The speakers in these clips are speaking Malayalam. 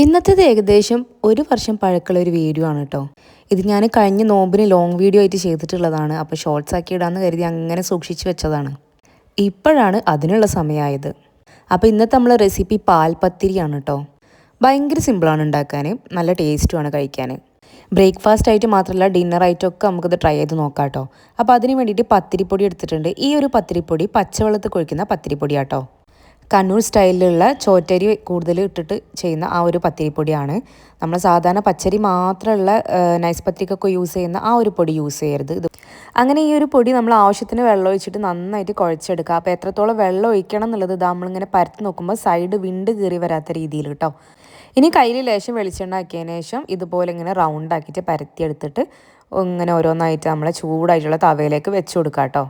ഇന്നത്തേത് ഏകദേശം 1 വർഷം പഴക്കമുള്ള ഒരു വീഡിയോ ആണ് കേട്ടോ. ഇത് ഞാൻ കഴിഞ്ഞ നോമ്പിന് ലോങ് വീഡിയോ ആയിട്ട് ചെയ്തിട്ടുള്ളതാണ്. അപ്പോൾ ഷോർട്സ് ആക്കി ഇടാമെന്ന് കരുതി അങ്ങനെ സൂക്ഷിച്ച് വെച്ചതാണ്. ഇപ്പോഴാണ് അതിനുള്ള സമയമായത്. അപ്പോൾ ഇന്നത്തെ നമ്മളെ റെസിപ്പി പാൽപ്പത്തിരിയാണ് കേട്ടോ. ഭയങ്കര സിമ്പിളാണ് ഉണ്ടാക്കാൻ, നല്ല ടേസ്റ്റുമാണ് കഴിക്കാൻ. ബ്രേക്ക്ഫാസ്റ്റ് ആയിട്ട് മാത്രമല്ല ഡിന്നർ ആയിട്ടൊക്കെ നമുക്കിത് ട്രൈ ചെയ്ത് നോക്കാം കേട്ടോ. അപ്പോൾ അതിന് വേണ്ടിയിട്ട് പത്തിരിപ്പൊടി എടുത്തിട്ടുണ്ട്. ഈ ഒരു പത്തിരിപ്പൊടി പച്ചവെള്ളത്തിൽ കുഴിക്കുന്ന പത്തിരിപ്പൊടി ആട്ടോ. കണ്ണൂർ സ്റ്റൈലിലുള്ള ചോറ്റരി കൂടുതൽ ഇട്ടിട്ട് ചെയ്യുന്ന ആ ഒരു പത്തിരിപ്പൊടിയാണ്. നമ്മൾ സാധാരണ പച്ചരി മാത്രമുള്ള നൈസ് പത്തിരിക്കൊക്കെ യൂസ് ചെയ്യുന്ന ആ ഒരു പൊടി യൂസ് ചെയ്യരുത്. അങ്ങനെ ഈ ഒരു പൊടി നമ്മൾ ആവശ്യത്തിന് വെള്ളം ഒഴിച്ചിട്ട് നന്നായിട്ട് കുഴച്ചെടുക്കുക. അപ്പോൾ എത്രത്തോളം വെള്ളം ഒഴിക്കണം എന്നുള്ളത് നമ്മളിങ്ങനെ പരത്തി നോക്കുമ്പോൾ സൈഡ് വിണ്ട് കീറി വരാത്ത രീതിയിൽ കേട്ടോ. ഇനി കയ്യിൽ ലേശം വെളിച്ചെണ്ണ ആക്കിയതിന് ശേഷം ഇതുപോലെ ഇങ്ങനെ റൗണ്ട് ആക്കിയിട്ട് പരത്തിയെടുത്തിട്ട് ഇങ്ങനെ ഓരോന്നായിട്ട് നമ്മളെ ചൂടായിട്ടുള്ള തവയിലേക്ക് വെച്ച് കൊടുക്കുക കേട്ടോ.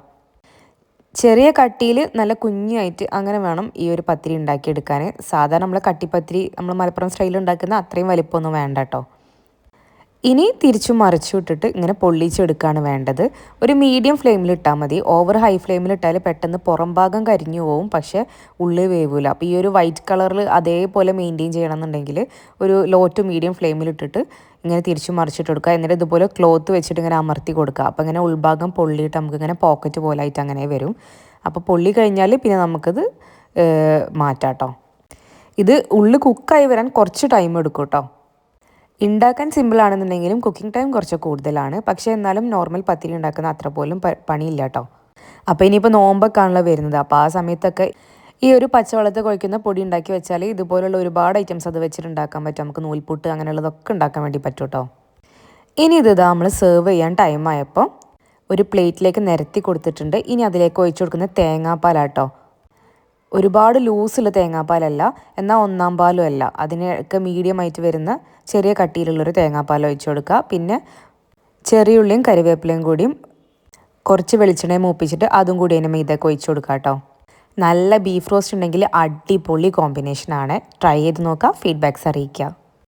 ചെറിയ കട്ടിയിൽ നല്ല കുഞ്ഞായിട്ട് അങ്ങനെ വേണം ഈ ഒരു പത്തിരി ഉണ്ടാക്കിയെടുക്കാൻ. സാധാരണ നമ്മൾ കട്ടിപ്പത്തിരി നമ്മൾ മലപ്പുറം സ്റ്റൈലിൽ ഉണ്ടാക്കുന്ന അത്രയും വലിപ്പമൊന്നും വേണ്ട കേട്ടോ. ഇനി തിരിച്ചു മറിച്ചു ഇട്ടിട്ട് ഇങ്ങനെ പൊള്ളിച്ചെടുക്കുകയാണ് വേണ്ടത്. ഒരു മീഡിയം ഫ്ലെയിമിൽ ഇട്ടാൽ മതി. ഓവർ ഹൈ ഫ്ലെയിമിൽ ഇട്ടാൽ പെട്ടെന്ന് പുറം ഭാഗം കരിഞ്ഞു പോവും, പക്ഷേ ഉള്ളിൽ വേവില്ല. അപ്പോൾ ഈ ഒരു വൈറ്റ് കളറിൽ അതേപോലെ മെയിൻറ്റെയിൻ ചെയ്യണമെന്നുണ്ടെങ്കിൽ ഒരു ലോ ടു മീഡിയം ഫ്ലെയിമിൽ ഇട്ടിട്ട് ഇങ്ങനെ തിരിച്ചു മറിച്ചിട്ട് കൊടുക്കുക. എന്നിട്ട് ഇതുപോലെ ക്ലോത്ത് വെച്ചിട്ട് ഇങ്ങനെ അമർത്തി കൊടുക്കുക. അപ്പോൾ ഇങ്ങനെ ഉൾഭാഗം പൊള്ളിയിട്ട് നമുക്കിങ്ങനെ പോക്കറ്റ് പോലെ ആയിട്ട് അങ്ങനെ വരും. അപ്പോൾ പൊള്ളി കഴിഞ്ഞാൽ പിന്നെ നമുക്കിത് മാറ്റാം കേട്ടോ. ഇത് ഉള്ളി കുക്കായി വരാൻ കുറച്ച് ടൈം എടുക്കും കേട്ടോ. ഉണ്ടാക്കാൻ സിമ്പിളാണെന്നുണ്ടെങ്കിലും കുക്കിംഗ് ടൈം കുറച്ച് കൂടുതലാണ്. പക്ഷേ എന്നാലും നോർമൽ പത്തിരി ഉണ്ടാക്കുന്ന അത്ര പോലും പണിയില്ല കേട്ടോ. അപ്പോൾ ഇനിയിപ്പോൾ നോമ്പൊക്കെ ആണല്ലോ വരുന്നത്. അപ്പോൾ ആ സമയത്തൊക്കെ ഈ ഒരു പച്ചവെള്ളത്തിൽ കുഴക്കുന്ന പൊടി ഉണ്ടാക്കി വെച്ചാൽ ഇതുപോലുള്ള ഒരുപാട് ഐറ്റംസ് അത് വെച്ചിട്ട് ഉണ്ടാക്കാൻ പറ്റും. നമുക്ക് നൂൽപുട്ട് അങ്ങനെയുള്ളതൊക്കെ ഉണ്ടാക്കാൻ വേണ്ടി പറ്റും കേട്ടോ. ഇനി ഇതാ നമ്മൾ സെർവ് ചെയ്യാൻ ടൈം ആയപ്പോൾ ഒരു പ്ലേറ്റിലേക്ക് നിരത്തി കൊടുത്തിട്ടുണ്ട്. ഇനി അതിലേക്ക് ഒഴിച്ചു കൊടുക്കുന്ന തേങ്ങാപ്പാലാട്ടോ. ഒരുപാട് ലൂസുള്ള തേങ്ങാപ്പാലല്ല, എന്നാൽ ഒന്നാം പാലും അല്ല, അതിനൊക്കെ മീഡിയം ആയിട്ട് വരുന്ന ചെറിയ കട്ടിയിലുള്ളൊരു തേങ്ങാപ്പാൽ ഒഴിച്ചു കൊടുക്കുക. പിന്നെ ചെറിയ ഉള്ളിയും കറിവേപ്പിലയും കൂടിയും കുറച്ച് വെളിച്ചെണ്ണയും മൂപ്പിച്ചിട്ട് അതും കൂടി അതിന് മീതൊക്കെ ഒഴിച്ചു കൊടുക്കുക കേട്ടോ. നല്ല ബീഫ് റോസ്റ്റ് ഉണ്ടെങ്കിൽ അടിപൊളി കോമ്പിനേഷനാണ്. ട്രൈ ചെയ്ത് നോക്കുക, ഫീഡ്ബാക്ക്സ് അറിയിക്കുക.